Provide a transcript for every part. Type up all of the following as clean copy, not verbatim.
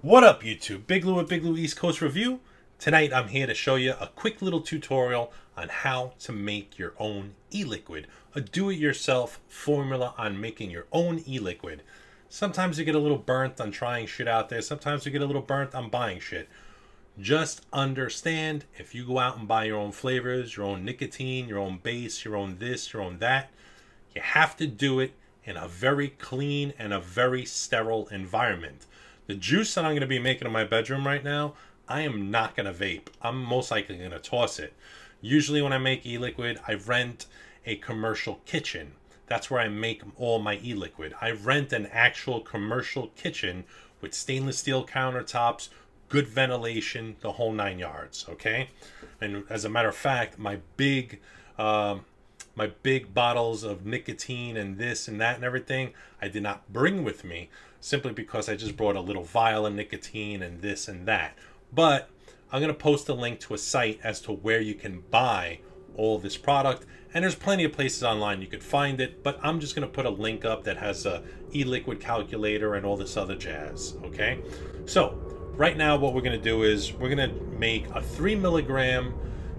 What up, YouTube? Big Lou with Big Lou East Coast Review. Tonight I'm here to show you a quick little tutorial on how to make your own e-liquid. A do-it-yourself formula on making your own e-liquid. Sometimes you get a little burnt on trying shit out there. Sometimes you get a little burnt on buying shit. Just understand, if you go out and buy your own flavors, your own nicotine, your own base, your own this, your own that, you have to do it in a very clean and a very sterile environment. The juice that I'm going to be making in my bedroom right now, I am not going to vape. I'm most likely going to toss it. Usually when I make e-liquid, I rent a commercial kitchen. That's where I make all my e-liquid. I rent an actual commercial kitchen with stainless steel countertops, good ventilation, the whole 9 yards, okay? And as a matter of fact, my big bottles of nicotine and this and that and everything, I did not bring with me, simply because I just brought a little vial of nicotine and this and that. But I'm going to post a link to a site as to where you can buy all this product. And there's plenty of places online you could find it, but I'm just going to put a link up that has a e-liquid calculator and all this other jazz, okay? So right now what we're going to do is we're going to make a 3 milligram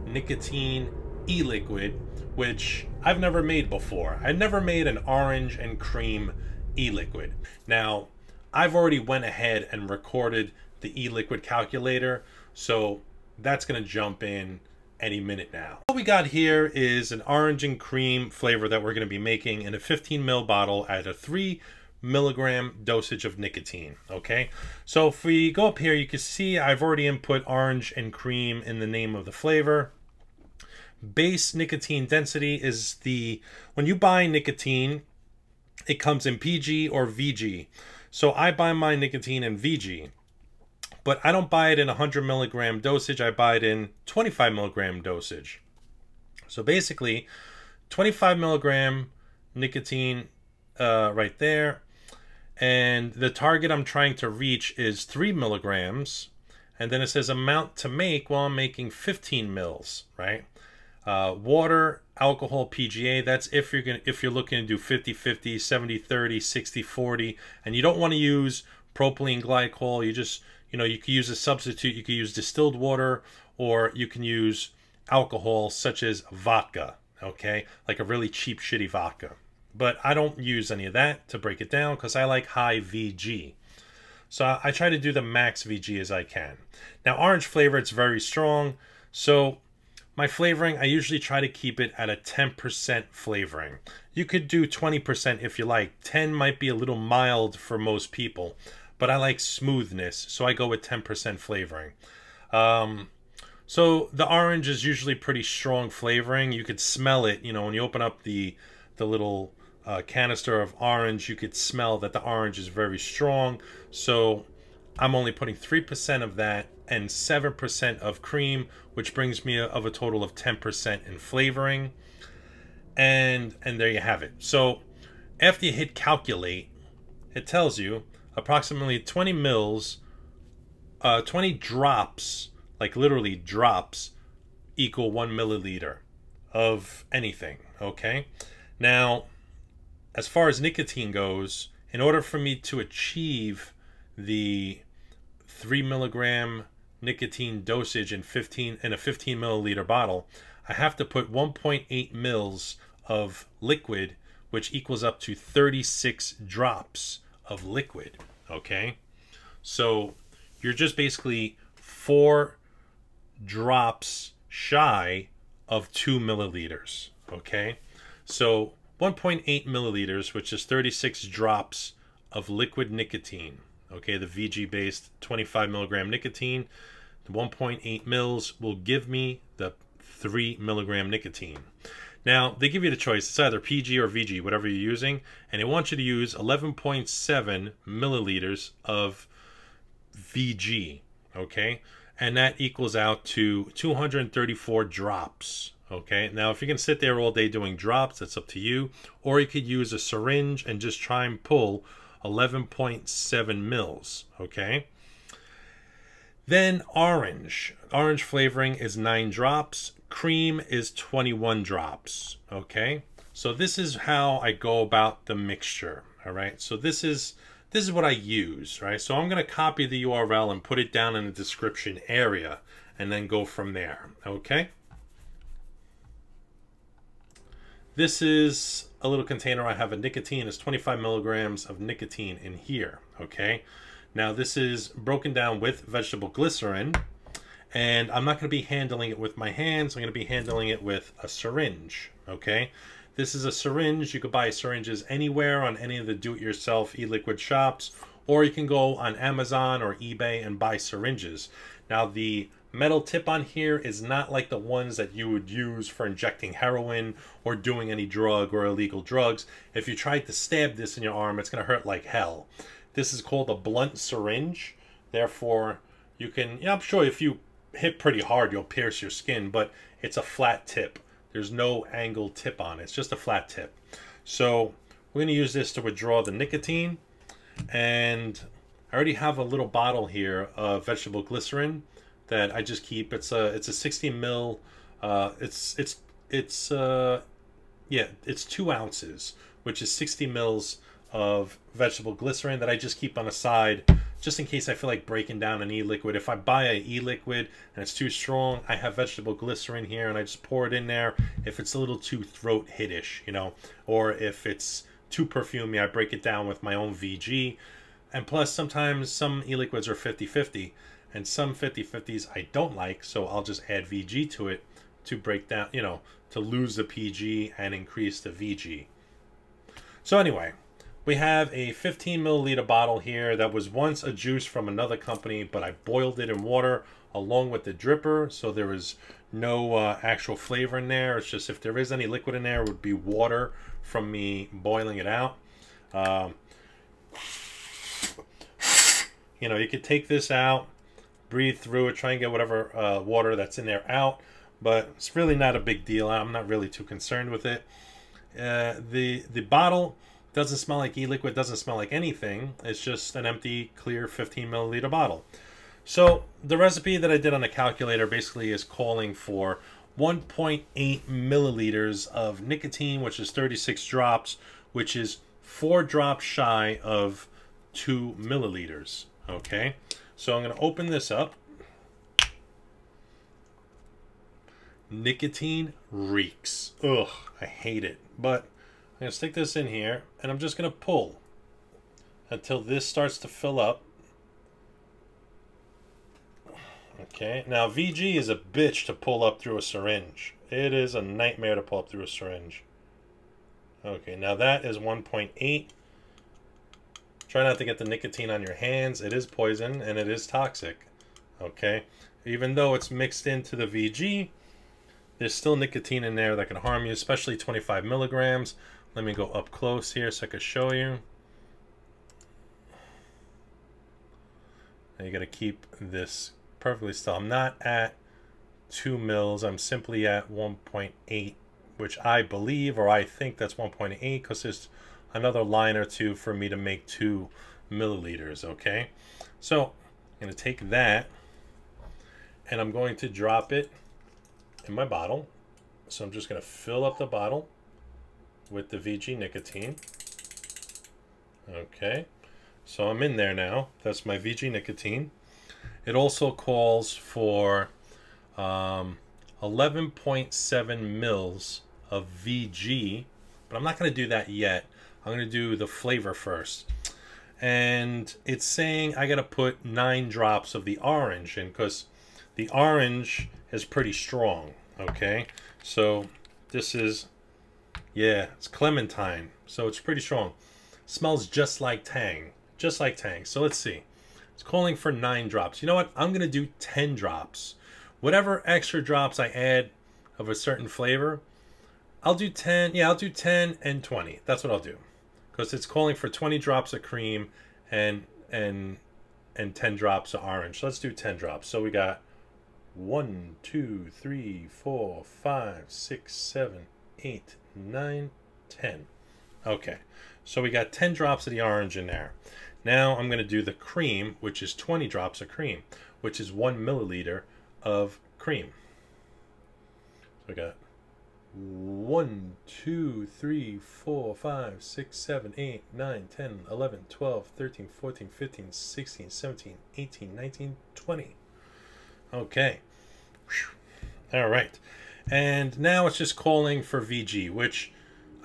nicotine e-liquid, which I've never made before. I never made an orange and cream e-liquid. Now, I've already went ahead and recorded the e-liquid calculator, so that's going to jump in any minute now. What we got here is an orange and cream flavor that we're going to be making in a 15 ml bottle at a 3 milligram dosage of nicotine, okay? So if we go up here, you can see I've already input orange and cream in the name of the flavor. Base nicotine density is when you buy nicotine, it comes in PG or VG. So I buy my nicotine in VG, but I don't buy it in 100 milligram dosage. I buy it in 25 milligram dosage. So basically 25 milligram nicotine right there. And the target I'm trying to reach is 3 milligrams. And then it says amount to make. Well, I'm making 15 mils, right? Water, alcohol, PGA, that's if you're looking to do 50-50, 70-30, 60-40, and you don't want to use propylene glycol. You just, you could use a substitute. You could use distilled water, or you can use alcohol such as vodka, okay? Like a really cheap, shitty vodka. But I don't use any of that to break it down because I like high VG. So I try to do the max VG as I can. Now, orange flavor, it's very strong. So my flavoring, I usually try to keep it at a 10% flavoring. You could do 20% if you like. 10 might be a little mild for most people, but I like smoothness, so I go with 10% flavoring. So the orange is usually pretty strong flavoring. You could smell it, when you open up the little canister of orange, you could smell that the orange is very strong. So I'm only putting 3% of that and 7% of cream, which brings me of a total of 10% in flavoring. And there you have it. So after you hit calculate, it tells you approximately 20 mils, 20 drops, like literally drops, equal 1 milliliter of anything, okay? Now, as far as nicotine goes, in order for me to achieve the 3 milligram nicotine dosage in a 15 milliliter bottle, I have to put 1.8 mils of liquid, which equals up to 36 drops of liquid, okay? So you're just basically 4 drops shy of 2 milliliters, okay? So 1.8 milliliters, which is 36 drops of liquid nicotine, okay, the VG-based 25 milligram nicotine, the 1.8 mils will give me the 3 milligram nicotine. Now, they give you the choice. It's either PG or VG, whatever you're using, and they want you to use 11.7 milliliters of VG, okay? And that equals out to 234 drops, okay? Now, if you can sit there all day doing drops, that's up to you, or you could use a syringe and just try and pull 11.7 mils, okay? Then orange flavoring is 9 drops, cream is 21 drops, okay? So this is how I go about the mixture, all right? So this is this is what I use, right? So I'm going to copy the URL and put it down in the description area and then go from there, okay? This is a little container I have of nicotine. It's 25 milligrams of nicotine in here, okay? Now this is broken down with vegetable glycerin, and I'm not going to be handling it with my hands. I'm going to be handling it with a syringe, okay? This is a syringe. You could buy syringes anywhere on any of the do-it-yourself e-liquid shops, or you can go on Amazon or eBay and buy syringes. Now the metal tip on here is not like the ones that you would use for injecting heroin or doing any drug or illegal drugs. If you tried to stab this in your arm, it's going to hurt like hell. This is called a blunt syringe. Therefore, you can, I'm sure if you hit pretty hard, you'll pierce your skin, but it's a flat tip. There's no angled tip on it. It's just a flat tip. So we're going to use this to withdraw the nicotine. And I already have a little bottle here of vegetable glycerin that I just keep. It's a 60 mil. It's 2 ounces, which is 60 mils of vegetable glycerin that I just keep on the side, just in case I feel like breaking down an e-liquid. If I buy an e-liquid and it's too strong, I have vegetable glycerin here and I just pour it in there. If it's a little too throat hit-ish, you know, or if it's too perfumey, I break it down with my own VG. And plus, sometimes some e-liquids are 50-50, and some 50-50s I don't like, so I'll just add VG to it to break down, you know, to lose the PG and increase the VG. So anyway, we have a 15 milliliter bottle here that was once a juice from another company, but I boiled it in water along with the dripper, so there is no actual flavor in there. It's just, if there is any liquid in there, it would be water from me boiling it out. You know, you could take this out, breathe through it, try and get whatever water that's in there out, but it's really not a big deal. I'm not really too concerned with it. The bottle doesn't smell like e-liquid, doesn't smell like anything. It's just an empty, clear 15 milliliter bottle. So the recipe that I did on the calculator basically is calling for 1.8 milliliters of nicotine, which is 36 drops, which is 4 drops shy of 2 milliliters. Okay, so I'm going to open this up. Nicotine reeks. Ugh, I hate it. But I'm going to stick this in here, and I'm just going to pull until this starts to fill up. Okay, now VG is a bitch to pull up through a syringe. It is a nightmare to pull up through a syringe. Okay, now that is 1.8. Try not to get the nicotine on your hands. It is poison and it is toxic. Okay, even though it's mixed into the VG, there's still nicotine in there that can harm you, especially 25 milligrams. Let me go up close here so I can show you. Now you got to keep this perfectly still. I'm not at 2 mils. I'm simply at 1.8, which I believe, or I think that's 1.8, because there's another line or two for me to make 2 milliliters. Okay, so I'm going to take that and I'm going to drop it in my bottle. So I'm just going to fill up the bottle with the VG nicotine. Okay, so I'm in there now. That's my VG nicotine. It also calls for 11.7 mils of VG, but I'm not going to do that yet. I'm going to do the flavor first. And it's saying I got to put 9 drops of the orange in, because the orange is pretty strong. Okay, so this is, yeah, it's clementine, so it's pretty strong. Smells just like Tang, just like Tang. So let's see. It's calling for 9 drops. You know what? I'm going to do 10 drops. Whatever extra drops I add of a certain flavor, I'll do 10. Yeah, I'll do 10 and 20. That's what I'll do. Because it's calling for 20 drops of cream and 10 drops of orange. So let's do 10 drops. So we got 1, 2, 3, 4, 5, 6, 7, 8, 9, 10. Okay, so we got 10 drops of the orange in there. Now I'm going to do the cream, which is 20 drops of cream, which is 1 milliliter of cream. So we got 1, 2, 3, 4, 5, 6, 7, 8, 9, 10, 11, 12, 13, 14, 15, 16, 17, 18, 19, 20. Okay. All right. And now it's just calling for VG, which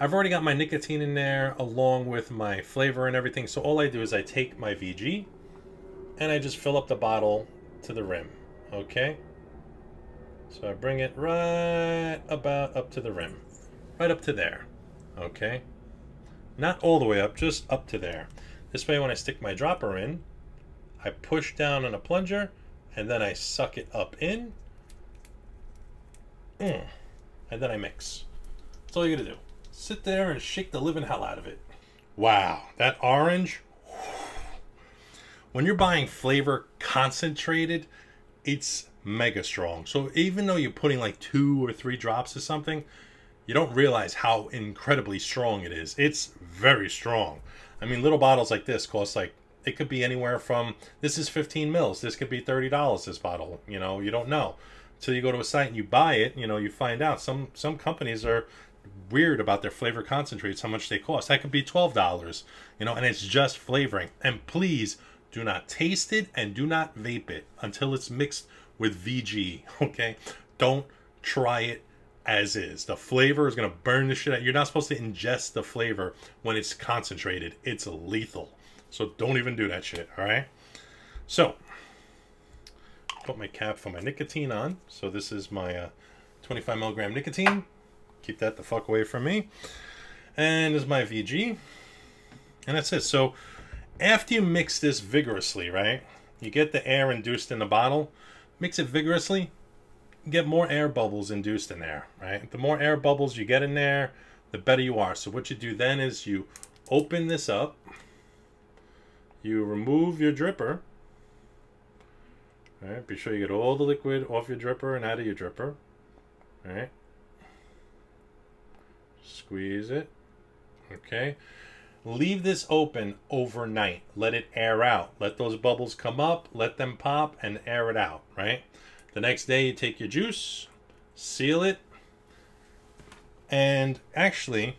I've already got my nicotine in there along with my flavor and everything. So all I do is I take my VG and I just fill up the bottle to the rim. Okay. So I bring it right about up to the rim. Right up to there. Okay. Not all the way up, just up to there. This way when I stick my dropper in, I push down on a plunger and then I suck it up in. And then I mix. That's all you gotta do. Sit there and shake the living hell out of it. Wow, that orange. When you're buying flavor concentrated, it's mega strong. So even though you're putting like 2 or 3 drops of something, you don't realize how incredibly strong it is. It's very strong. I mean, little bottles like this cost like, it could be anywhere from, this is 15 mils. This could be $30, this bottle. You know, you don't know. Until you go to a site and you buy it, you know, you find out. Some companies are weird about their flavor concentrates, how much they cost. That could be $12, you know, and it's just flavoring. And please do not taste it and do not vape it until it's mixed with VG, okay? Don't try it as is. The flavor is going to burn the shit out. You're not supposed to ingest the flavor when it's concentrated. It's lethal. So don't even do that shit, all right? So, put my cap for my nicotine on. So this is my 25 milligram nicotine. Keep that the fuck away from me. And this is my VG. And that's it. So after you mix this vigorously, right? You get the air induced in the bottle. Mix it vigorously. Get more air bubbles induced in there, right? The more air bubbles you get in there, the better you are. So what you do then is you open this up. You remove your dripper. All right, be sure you get all the liquid off your dripper and out of your dripper. All right. Squeeze it. Okay. Leave this open overnight. Let it air out. Let those bubbles come up, let them pop, and air it out, right? The next day you take your juice, seal it, and actually,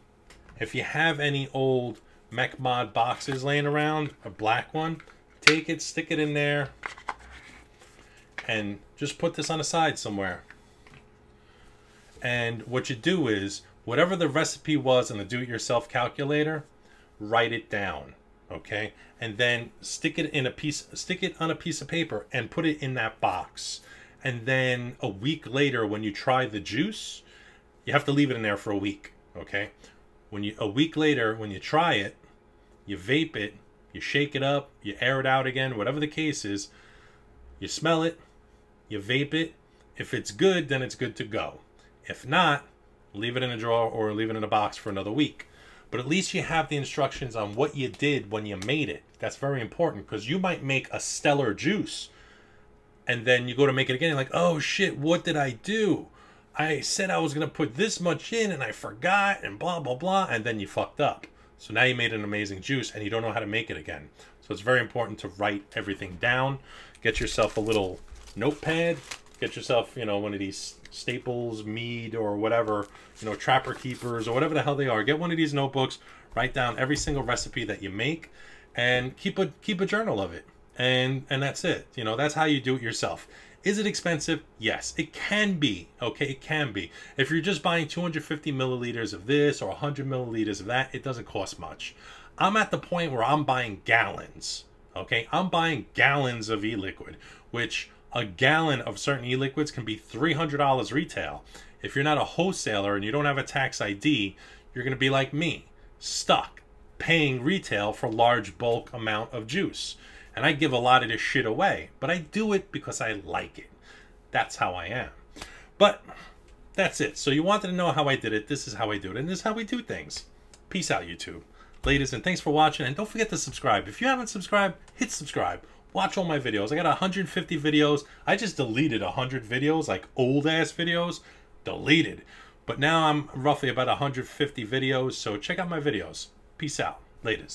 if you have any old MechMod boxes laying around, a black one, take it, stick it in there, and just put this on the side somewhere. And what you do is, whatever the recipe was in the do-it-yourself calculator, write it down, okay? And then stick it on a piece of paper and put it in that box. And then a week later, when you try the juice, you have to leave it in there for a week, okay? A week later, when you try it, you vape it, you shake it up, you air it out again, whatever the case is, you smell it, you vape it. If it's good, then it's good to go. If not, leave it in a drawer or leave it in a box for another week. But at least you have the instructions on what you did when you made it. That's very important, because you might make a stellar juice and then you go to make it again. You're like, oh shit, what did I do? I said I was going to put this much in and I forgot and blah, blah, blah. And then you fucked up. So now you made an amazing juice and you don't know how to make it again. So it's very important to write everything down. Get yourself a little notepad. Get yourself, you know, one of these Staples, Mead, or whatever, you know, Trapper Keepers, or whatever the hell they are. Get one of these notebooks. Write down every single recipe that you make and keep a journal of it. And that's it. You know, that's how you do it yourself. Is it expensive? Yes, it can be. Okay, it can be. If you're just buying 250 milliliters of this or 100 milliliters of that, it doesn't cost much. I'm at the point where I'm buying gallons. Okay, I'm buying gallons of e-liquid, which a gallon of certain e-liquids can be $300 retail. If you're not a wholesaler and you don't have a tax ID, you're going to be like me, stuck paying retail for large bulk amount of juice. And I give a lot of this shit away, but I do it because I like it. That's how I am. But that's it. So you wanted to know how I did it. This is how I do it. And this is how we do things. Peace out, YouTube. Ladies, and thanks for watching. And don't forget to subscribe. If you haven't subscribed, hit subscribe. Watch all my videos. I got 150 videos. I just deleted 100 videos, like old-ass videos. Deleted. But now I'm roughly about 150 videos. So check out my videos. Peace out. Laters.